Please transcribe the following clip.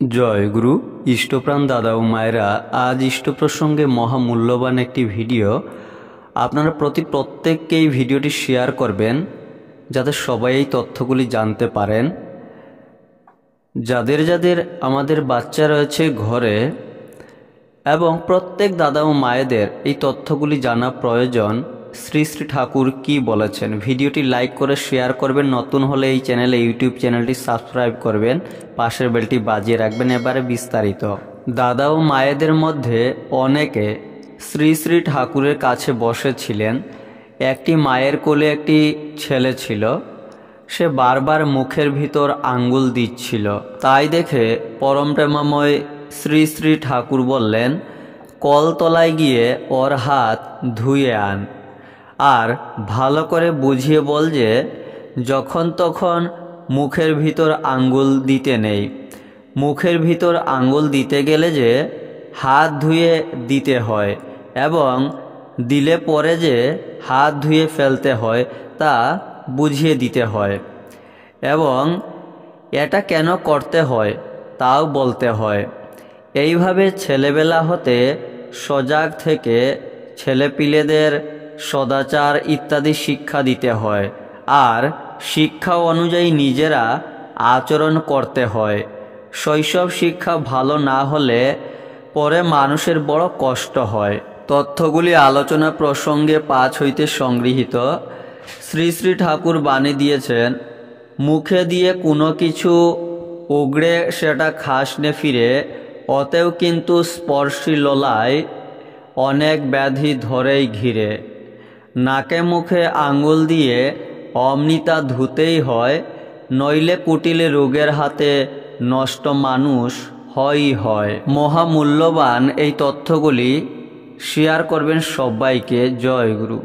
জয় গুরু। ইষ্টপ্রাণ দাদা ও মায়েরা, আজ ইষ্ট প্রসঙ্গে মহামূল্যবান একটি ভিডিও। আপনারা প্রত্যেককেই ভিডিওটি শেয়ার করবেন যাতে সবাই এই তথ্যগুলি জানতে পারেন। যাদের যাদের আমাদের বাচ্চা রয়েছে ঘরে এবং প্রত্যেক দাদা ও মায়েদের এই তথ্যগুলি জানা প্রয়োজন। শ্রী শ্রী ঠাকুর কি বলেছেন, ভিডিওটি লাইক করে শেয়ার করবেন। নতুন হলে এই চ্যানেলে ইউটিউব চ্যানেলটি সাবস্ক্রাইব করবেন, পাশের বেলটি বাজিয়ে রাখবেন। এবারে বিস্তারিত। দাদা ও মায়েদের মধ্যে অনেকে শ্রী শ্রী ঠাকুরের কাছে বসেছিলেন। একটি মায়ের কোলে একটি ছেলে ছিল, সে বারবার মুখের ভিতর আঙ্গুল দিচ্ছিল। তাই দেখে পরম প্রেমাময় শ্রী শ্রী ঠাকুর বললেন, কলতলায় গিয়ে ওর হাত ধুয়ে আন, আর ভালো করে বুঝিয়ে বল যে যখন তখন মুখের ভিতর আঙ্গুল দিতে নেই। মুখের ভিতর আঙ্গুল দিতে গেলে যে হাত ধুয়ে দিতে হয় এবং দিলে পরে যে হাত ধুয়ে ফেলতে হয় তা বুঝিয়ে দিতে হয়, এবং এটা কেন করতে হয় তাও বলতে হয়। এইভাবে ছেলেবেলা হতে সজাগ থেকে ছেলেপিলেদের সদাচার ইত্যাদি শিক্ষা দিতে হয়, আর শিক্ষা অনুযায়ী নিজেরা আচরণ করতে হয়। শৈশব শিক্ষা ভালো না হলে পরে মানুষের বড় কষ্ট হয়। তথ্যগুলি আলোচনা প্রসঙ্গে 5 হইতে সংগৃহীত। শ্রী শ্রী ঠাকুর বাণী দিয়েছেন, মুখে দিয়ে কোনো কিছু উগড়ে সেটা খাস নে ফিরে, অতেও কিন্তু স্পর্শী লোলায় অনেক ব্যাধি ধরেই ঘিরে। নাকে মুখে আঙ্গুল দিয়ে অমনিতা ধুতেই হয়, নইলে কুটিলে রোগের হাতে নষ্ট মানুষ হয়ই হয়। মহামূল্যবান এই তথ্যগুলি শেয়ার করবেন সবাইকে। জয় গুরু।